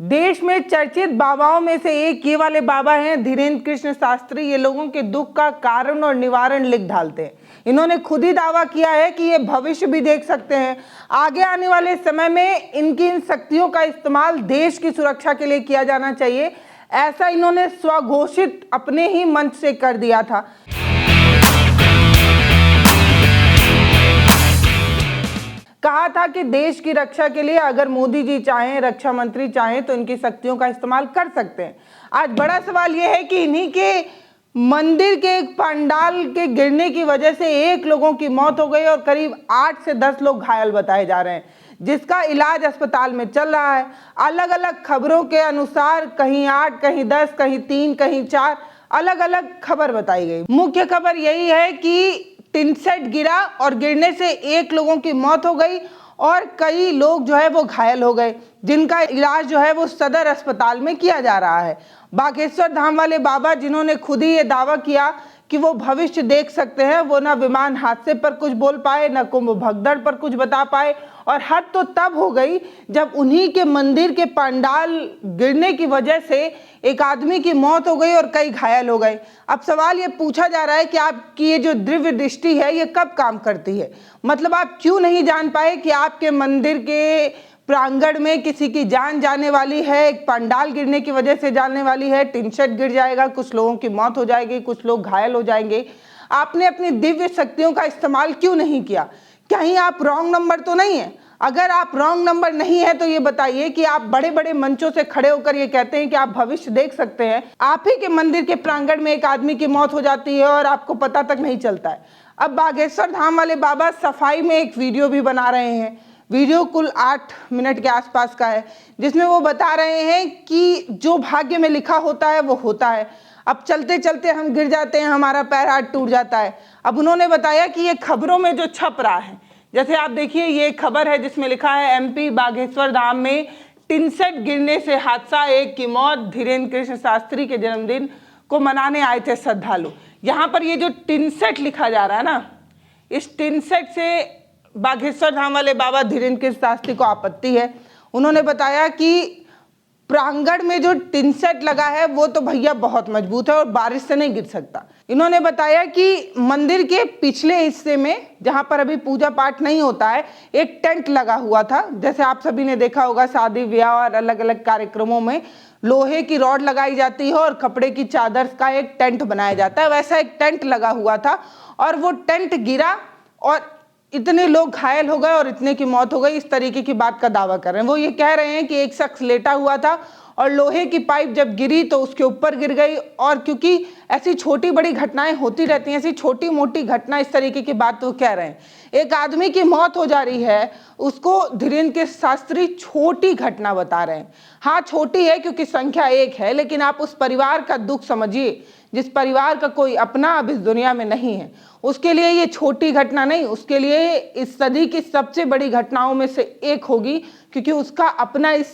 देश में चर्चित बाबाओं में से एक ये वाले बाबा हैं धीरेन्द्र कृष्ण शास्त्री। ये लोगों के दुख का कारण और निवारण लिख डालते हैं। इन्होंने खुद ही दावा किया है कि ये भविष्य भी देख सकते हैं। आगे आने वाले समय में इनकी इन शक्तियों का इस्तेमाल देश की सुरक्षा के लिए किया जाना चाहिए, ऐसा इन्होंने स्वघोषित अपने ही मंच से कर दिया था। कहा था कि देश की रक्षा के लिए अगर मोदी जी चाहें, रक्षा मंत्री चाहें तो इनकी शक्तियों का इस्तेमाल कर सकते हैं। आज बड़ा सवाल यह है कि इन्हीं के मंदिर के एक पंडाल के गिरने की वजह से 1 लोगों की मौत हो गई और करीब 8 से 10 लोग घायल बताए जा रहे हैं, जिसका इलाज अस्पताल में चल रहा है। अलग अलग खबरों के अनुसार कहीं 8, कहीं 10, कहीं 3, कहीं 4 अलग अलग खबर बताई गई। मुख्य खबर यही है कि टिन सेट गिरा और गिरने से 1 लोगों की मौत हो गई और कई लोग जो है वो घायल हो गए, जिनका इलाज जो है वो सदर अस्पताल में किया जा रहा है। बागेश्वर धाम वाले बाबा, जिन्होंने खुद ही ये दावा किया कि वो भविष्य देख सकते हैं, वो ना विमान हादसे पर कुछ बोल पाए, ना कुंभ भगदड़ पर कुछ बता पाए। और हद तो तब हो गई जब उन्हीं के मंदिर के पंडाल गिरने की वजह से एक आदमी की मौत हो गई और कई घायल हो गए। अब सवाल ये पूछा जा रहा है कि आपकी ये जो दिव्य दृष्टि है ये कब काम करती है? मतलब आप क्यों नहीं जान पाए कि आपके मंदिर के प्रांगण में किसी की जान जाने वाली है, एक पंडाल गिरने की वजह से जाने वाली है, टिन शेड गिर जाएगा, कुछ लोगों की मौत हो जाएगी, कुछ लोग घायल हो जाएंगे। आपने अपनी दिव्य शक्तियों का इस्तेमाल क्यों नहीं किया? कहीं आप रॉन्ग नंबर तो नहीं है? अगर आप रॉन्ग नंबर नहीं है तो ये बताइए कि आप बड़े बड़े मंचों से खड़े होकर ये कहते हैं कि आप भविष्य देख सकते हैं, आप ही के मंदिर के प्रांगण में एक आदमी की मौत हो जाती है और आपको पता तक नहीं चलता है। अब बागेश्वर धाम वाले बाबा सफाई में एक वीडियो भी बना रहे हैं। वीडियो कुल 8 मिनट के आसपास का है, जिसमें वो बता रहे हैं कि जो भाग्य में लिखा होता है वो होता है। अब चलते चलते हम गिर जाते हैं, हमारा पैर हाथ टूट जाता है। अब उन्होंने बताया कि ये खबरों में जो छप रहा है, जैसे आप देखिए ये खबर है जिसमें लिखा है MP बागेश्वर धाम में टिन सेट गिरने से हादसा, 1 की मौत, धीरेन्द्र कृष्ण शास्त्री के जन्मदिन को मनाने आए थे श्रद्धालु। यहाँ पर ये जो टिन सेट लिखा जा रहा है ना, इस टिन सेट से बागेश्वर धाम वाले बाबा धीरेन्द्र कृष्ण शास्त्री को आपत्ति है। उन्होंने बताया कि प्रांगण में जो टिन सेट लगा है वो तो भैया बहुत मजबूत है और बारिश से नहीं गिर सकता। इन्होंने बताया कि मंदिर के पिछले हिस्से में, जहां पर अभी पूजा पाठ नहीं होता है, एक टेंट लगा हुआ था। जैसे आप सभी ने देखा होगा शादी ब्याह और अलग अलग कार्यक्रमों में लोहे की रॉड लगाई जाती है और कपड़े की चादर का एक टेंट बनाया जाता है, वैसा एक टेंट लगा हुआ था और वो टेंट गिरा और इतने लोग घायल हो गए और इतने की मौत हो गई। इस तरीके की बात का दावा कर रहे हैं। वो ये कह रहे हैं कि एक शख्स लेटा हुआ था और लोहे की पाइप जब गिरी तो उसके ऊपर गिर गई। और क्योंकि ऐसी छोटी बड़ी घटनाएं होती रहती हैं, ऐसी छोटी मोटी घटना, इस तरीके की बात वो कह रहे हैं। एक आदमी की मौत हो जा रही है, उसको धीरेन्द्र कृष्ण शास्त्री छोटी घटना बता रहे हैं। हाँ, छोटी है क्योंकि संख्या 1 है, लेकिन आप उस परिवार का दुख समझिए जिस परिवार का कोई अपना अब इस दुनिया में नहीं है। उसके लिए ये छोटी घटना नहीं, उसके लिए इस सदी की सबसे बड़ी घटनाओं में से एक होगी, क्योंकि उसका अपना इस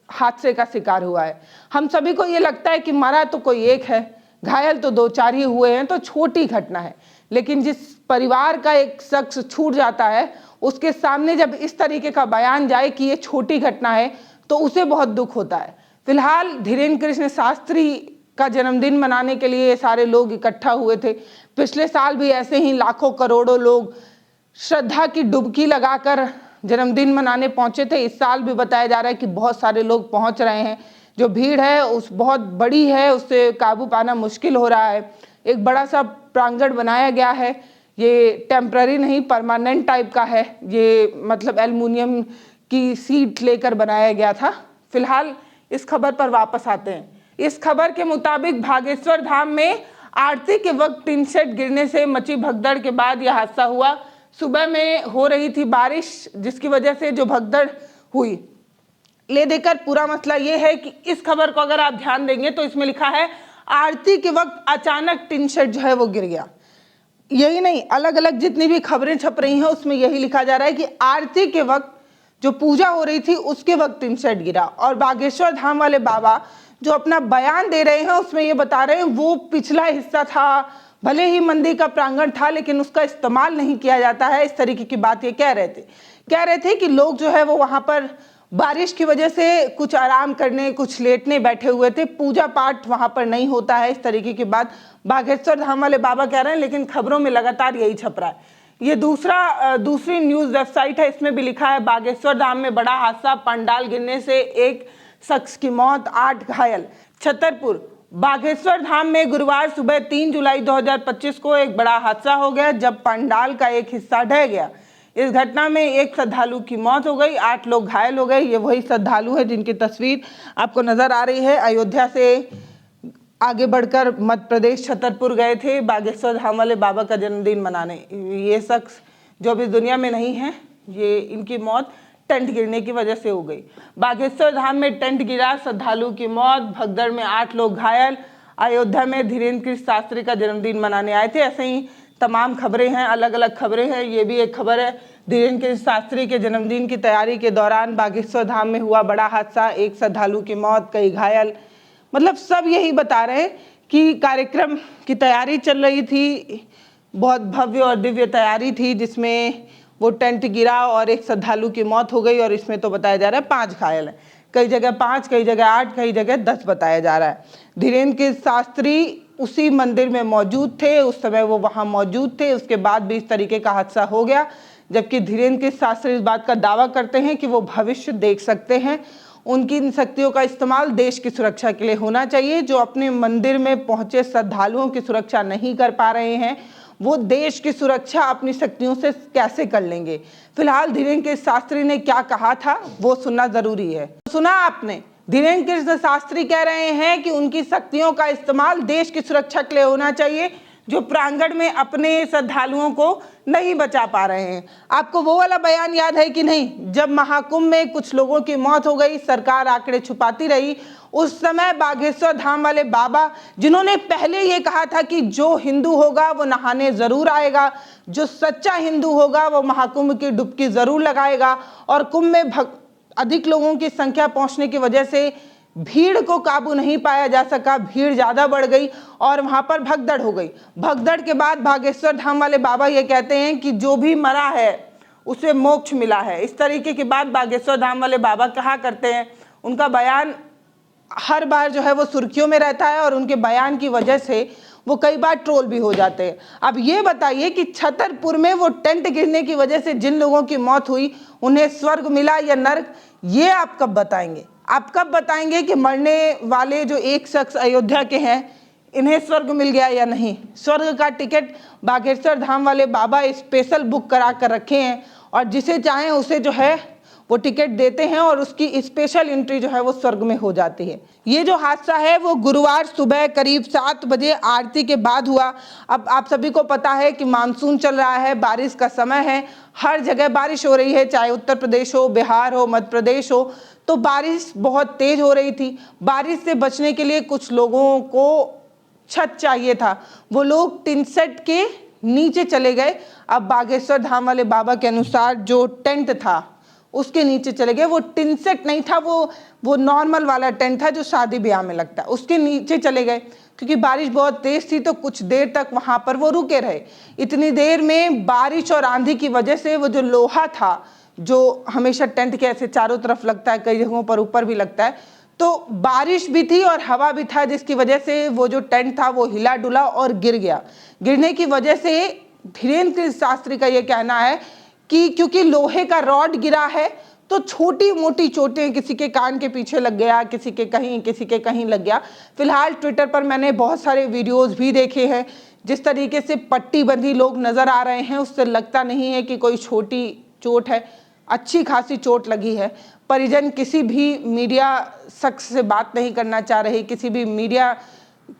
हादसे का शिकार हुआ है। हम सभी को ये लगता है कि मरा तो कोई एक है, घायल तो 2-4 ही हुए हैं, तो छोटी घटना है। लेकिन जिस परिवार का एक शख्स छूट जाता है, उसके सामने जब इस तरीके का बयान जाए कि ये छोटी घटना है, तो उसे बहुत दुख होता है। फिलहाल धीरेन्द्र कृष्ण शास्त्री का जन्मदिन मनाने के लिए सारे लोग इकट्ठा हुए थे। पिछले साल भी ऐसे ही लाखों करोड़ों लोग श्रद्धा की डुबकी लगाकर जन्मदिन मनाने पहुंचे थे। इस साल भी बताया जा रहा है कि बहुत सारे लोग पहुंच रहे हैं। जो भीड़ है उस बहुत बड़ी है, उससे काबू पाना मुश्किल हो रहा है। एक बड़ा सा प्रांगण बनाया गया है, ये टेम्पररी नहीं परमानेंट टाइप का है। ये मतलब एल्युमिनियम की सीट लेकर बनाया गया था। फिलहाल इस खबर पर वापस आते हैं। इस खबर के मुताबिक बागेश्वर धाम में आरती के वक्त टिन शेड गिरने से मची भगदड़ के बाद यह हादसा हुआ। सुबह में हो रही थी बारिश, जिसकी वजह से जो भगदड़ हुई। ले देकर पूरा मसला ये है कि इस खबर को अगर आप ध्यान देंगे तो इसमें लिखा है आरती के वक्त अचानक टिन शेड जो है वो गिर गया। यही नहीं, अलग अलग जितनी भी खबरें छप रही हैं उसमें यही लिखा जा रहा है कि आरती के वक्त जो पूजा हो रही थी उसके वक्त टिन शेड गिरा। और बागेश्वर धाम वाले बाबा जो अपना बयान दे रहे हैं उसमें ये बता रहे हैं वो पिछला हिस्सा था, भले ही मंदिर का प्रांगण था लेकिन उसका इस्तेमाल नहीं किया जाता है। इस तरीके की बात ये कह रहे थे कि लोग जो है वो वहाँ पर बारिश की वजह से कुछ आराम करने, कुछ लेटने बैठे हुए थे। पूजा पाठ वहां पर नहीं होता है, इस तरीके की बात बागेश्वर धाम वाले बाबा कह रहे हैं, लेकिन खबरों में लगातार यही छप रहा है। ये दूसरी न्यूज वेबसाइट है, इसमें भी लिखा है बागेश्वर धाम में बड़ा हादसा, पंडाल गिरने से एक शख्स की मौत, 8 घायल। छतरपुर बागेश्वर धाम में गुरुवार सुबह 3 जुलाई 2025 को एक बड़ा हादसा हो गया, जब पंडाल का एक हिस्सा ढह गया। इस घटना में एक श्रद्धालु की मौत हो गई, 8 लोग घायल हो गए। ये वही श्रद्धालु है जिनकी तस्वीर आपको नजर आ रही है। अयोध्या से आगे बढ़कर मध्य प्रदेश छतरपुर गए थे बागेश्वर धाम वाले बाबा का जन्मदिन मनाने। ये शख्स जो अभी दुनिया में नहीं है, ये इनकी मौत टेंट गिरने की वजह से हो गई। बागेश्वर धाम में टेंट गिरा, श्रद्धालु की मौत, भगदड़ में 8 लोग घायल। अयोध्या में धीरेन्द्र कृष्ण शास्त्री का जन्मदिन मनाने आए थे। ऐसे ही तमाम खबरें हैं, अलग अलग खबरें हैं। ये भी एक खबर है, धीरेन्द्र कृष्ण शास्त्री के जन्मदिन की तैयारी के दौरान बागेश्वर धाम में हुआ बड़ा हादसा, एक श्रद्धालु की मौत, कई घायल। मतलब सब यही बता रहे हैं कि कार्यक्रम की तैयारी चल रही थी, बहुत भव्य और दिव्य तैयारी थी, जिसमें वो टेंट गिरा और एक श्रद्धालु की मौत हो गई। और इसमें तो बताया जा रहा है 5 घायल हैं, कई जगह 5, कई जगह 8, कई जगह 10 बताया जा रहा है। धीरेन्द्र कृष्ण शास्त्री उसी मंदिर में मौजूद थे, उस समय वो वहाँ मौजूद थे। उसके बाद भी इस तरीके का हादसा हो गया, जबकि धीरेन्द्र कृष्ण शास्त्री इस बात का दावा करते हैं कि वो भविष्य देख सकते हैं। उनकी इन शक्तियों का इस्तेमाल देश की सुरक्षा के लिए होना चाहिए। जो अपने मंदिर में पहुंचे श्रद्धालुओं की सुरक्षा नहीं कर पा रहे हैं, वो देश की सुरक्षा अपनी शक्तियों से कैसे कर लेंगे। फिलहाल धीरेन्द्र कृष्ण शास्त्री ने क्या कहा था वो सुनना जरूरी है। सुना आपने, धीरेन्द्र कृष्ण शास्त्री कह रहे हैं कि उनकी शक्तियों का इस्तेमाल देश की सुरक्षा के लिए होना चाहिए, जो प्रांगण में अपने श्रद्धालुओं को नहीं बचा पा रहे हैं। आपको वो वाला बयान याद है कि नहीं, जब महाकुंभ में कुछ लोगों की मौत हो गई, सरकार आंकड़े छुपाती रही, उस समय बागेश्वर धाम वाले बाबा, जिन्होंने पहले ये कहा था कि जो हिंदू होगा वो नहाने जरूर आएगा, जो सच्चा हिंदू होगा वो महाकुंभ की डुबकी जरूर लगाएगा, और कुंभ में अधिक लोगों की संख्या पहुंचने की वजह से भीड़ को काबू नहीं पाया जा सका, भीड़ ज्यादा बढ़ गई और वहां पर भगदड़ हो गई। भगदड़ के बाद बागेश्वर धाम वाले बाबा ये कहते हैं कि जो भी मरा है उसे मोक्ष मिला है। इस तरीके की बात बागेश्वर धाम वाले बाबा कहा करते हैं। उनका बयान हर बार जो है वो सुर्खियों में रहता है और उनके बयान की वजह से वो कई बार ट्रोल भी हो जाते हैं। अब ये बताइए कि छतरपुर में वो टेंट गिरने की वजह से जिन लोगों की मौत हुई, उन्हें स्वर्ग मिला या नर्क, ये आप कब बताएंगे? आप कब बताएंगे कि मरने वाले जो एक शख्स अयोध्या के हैं, इन्हें स्वर्ग मिल गया या नहीं? स्वर्ग का टिकट बागेश्वर धाम वाले बाबा स्पेशल बुक करा कर रखे हैं और जिसे चाहें उसे जो है वो टिकट देते हैं और उसकी स्पेशल एंट्री जो है वो स्वर्ग में हो जाती है। ये जो हादसा है वो गुरुवार सुबह करीब 7 बजे आरती के बाद हुआ। अब आप सभी को पता है कि मानसून चल रहा है, बारिश का समय है, हर जगह बारिश हो रही है, चाहे उत्तर प्रदेश हो, बिहार हो, मध्य प्रदेश हो, तो बारिश बहुत तेज हो रही थी। बारिश से बचने के लिए कुछ लोगों को छत चाहिए था, वो लोग टिन सेट के नीचे चले गए। अब बागेश्वर धाम वाले बाबा के अनुसार जो टेंट था उसके नीचे चले गए। वो टिन सेट नहीं था, वो नॉर्मल वाला टेंट था जो शादी ब्याह में लगता है, उसके नीचे चले गए। क्योंकि बारिश बहुत तेज थी तो कुछ देर तक वहां पर वो रुके रहे। इतनी देर में बारिश और आंधी की वजह से वो जो लोहा था, जो हमेशा टेंट के ऐसे चारों तरफ लगता है, कई जगहों पर ऊपर भी लगता है, तो बारिश भी थी और हवा भी था, जिसकी वजह से वो जो टेंट था वो हिला डुला और गिर गया। गिरने की वजह से धीरेन्द्र कृष्ण शास्त्री का ये कहना है कि क्योंकि लोहे का रॉड गिरा है तो छोटी मोटी चोटें, किसी के कान के पीछे लग गया, किसी के कहीं लग गया। फिलहाल ट्विटर पर मैंने बहुत सारे वीडियोस भी देखे हैं, जिस तरीके से पट्टी बंधी लोग नजर आ रहे हैं, उससे लगता नहीं है कि कोई छोटी चोट है, अच्छी खासी चोट लगी है। परिजन किसी भी मीडिया शख्स से बात नहीं करना चाह रहे, किसी भी मीडिया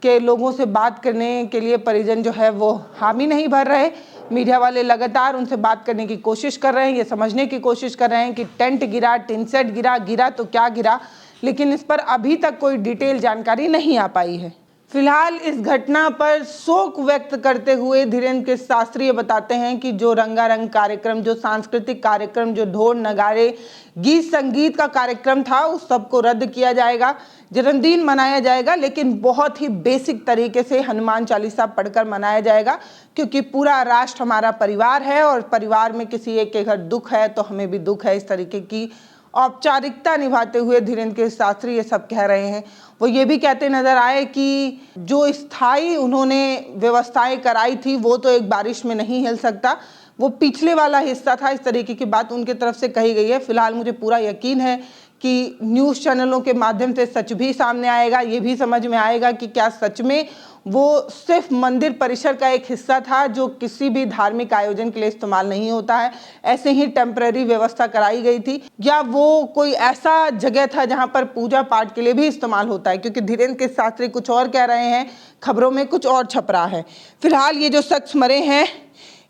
के लोगों से बात करने के लिए परिजन जो है वो हामी नहीं भर रहे। मीडिया वाले लगातार उनसे बात करने की कोशिश कर रहे हैं, ये समझने की कोशिश कर रहे हैं कि टेंट गिरा, टिन सेट गिरा तो क्या गिरा, लेकिन इस पर अभी तक कोई डिटेल जानकारी नहीं आ पाई है। फिलहाल इस घटना पर शोक व्यक्त करते हुए धीरेन्द्र कृष्ण शास्त्री बताते हैं कि जो रंगारंग कार्यक्रम, जो सांस्कृतिक कार्यक्रम, जो ढोल नगाड़े गीत संगीत का कार्यक्रम था, उस सबको रद्द किया जाएगा। जन्मदिन मनाया जाएगा, लेकिन बहुत ही बेसिक तरीके से हनुमान चालीसा पढ़कर मनाया जाएगा, क्योंकि पूरा राष्ट्र हमारा परिवार है और परिवार में किसी एक के घर दुख है तो हमें भी दुख है, इस तरीके की औपचारिकता निभाते हुए धीरेन्द्र के शास्त्री ये सब कह रहे हैं। वो ये भी कहते नजर आए कि जो स्थायी उन्होंने व्यवस्थाएं कराई थी वो तो एक बारिश में नहीं हिल सकता, वो पिछले वाला हिस्सा था। इस तरीके की बात उनके तरफ से कही गई है। फिलहाल मुझे पूरा यकीन है कि न्यूज़ चैनलों के माध्यम से सच भी सामने आएगा, ये भी समझ में आएगा कि क्या सच में वो सिर्फ मंदिर परिसर का एक हिस्सा था जो किसी भी धार्मिक आयोजन के लिए इस्तेमाल नहीं होता है, ऐसे ही टेम्पररी व्यवस्था कराई गई थी, या वो कोई ऐसा जगह था जहां पर पूजा पाठ के लिए भी इस्तेमाल होता है। क्योंकि धीरेन्द्र के शास्त्री कुछ और कह रहे हैं, खबरों में कुछ और छप रहा है। फिलहाल ये जो शख्स मरे हैं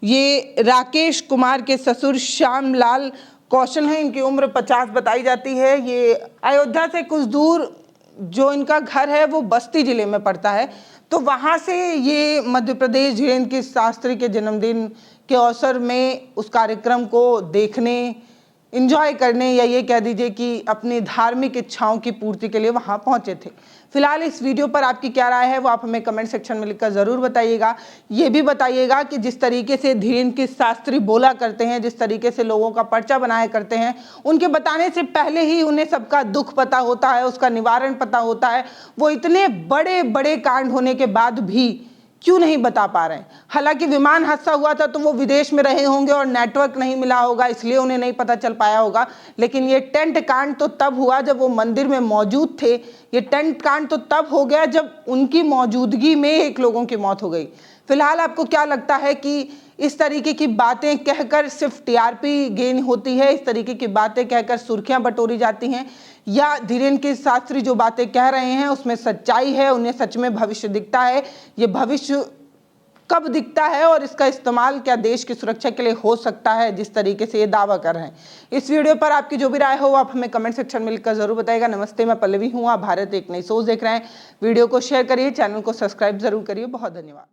ये राकेश कुमार के ससुर श्यामलाल कौशल हैं। इनकी उम्र 50 बताई जाती है। ये अयोध्या से कुछ दूर जो इनका घर है वो बस्ती जिले में पड़ता है, तो वहाँ से ये मध्य प्रदेश धीरेन्द्र के शास्त्री के जन्मदिन के अवसर में उस कार्यक्रम को देखने, एंजॉय करने, या ये कह दीजिए कि अपनी धार्मिक इच्छाओं की पूर्ति के लिए वहाँ पहुँचे थे। फिलहाल इस वीडियो पर आपकी क्या राय है वो आप हमें कमेंट सेक्शन में लिखकर ज़रूर बताइएगा। ये भी बताइएगा कि जिस तरीके से धीरेन्द्र के शास्त्री बोला करते हैं, जिस तरीके से लोगों का पर्चा बनाया करते हैं, उनके बताने से पहले ही उन्हें सबका दुख पता होता है, उसका निवारण पता होता है। वो इतने बड़े बड़े कांड होने के बाद भी क्यों नहीं बता पा रहे हैं? हालांकि विमान हादसा हुआ था तो वो विदेश में रहे होंगे और नेटवर्क नहीं मिला होगा, इसलिए उन्हें नहीं पता चल पाया होगा। लेकिन ये टेंट कांड तो तब हुआ जब वो मंदिर में मौजूद थे। ये टेंट कांड तो तब हो गया जब उनकी मौजूदगी में एक लोगों की मौत हो गई। फिलहाल आपको क्या लगता है कि इस तरीके की बातें कहकर सिर्फ टीआरपी गेन होती है, इस तरीके की बातें कहकर सुर्खियां बटोरी जाती हैं, या धीरेन्द्र के शास्त्री जो बातें कह रहे हैं उसमें सच्चाई है, उन्हें सच में भविष्य दिखता है? ये भविष्य कब दिखता है और इसका इस्तेमाल क्या देश की सुरक्षा के लिए हो सकता है, जिस तरीके से ये दावा कर रहे हैं? इस वीडियो पर आपकी जो भी राय हो आप हमें कमेंट सेक्शन में लिखकर जरूर बताइएगा। नमस्ते, मैं पल्लवी हूँ, आप भारत एक नई सोच देख रहे हैं। वीडियो को शेयर करिए, चैनल को सब्सक्राइब जरूर करिए। बहुत धन्यवाद।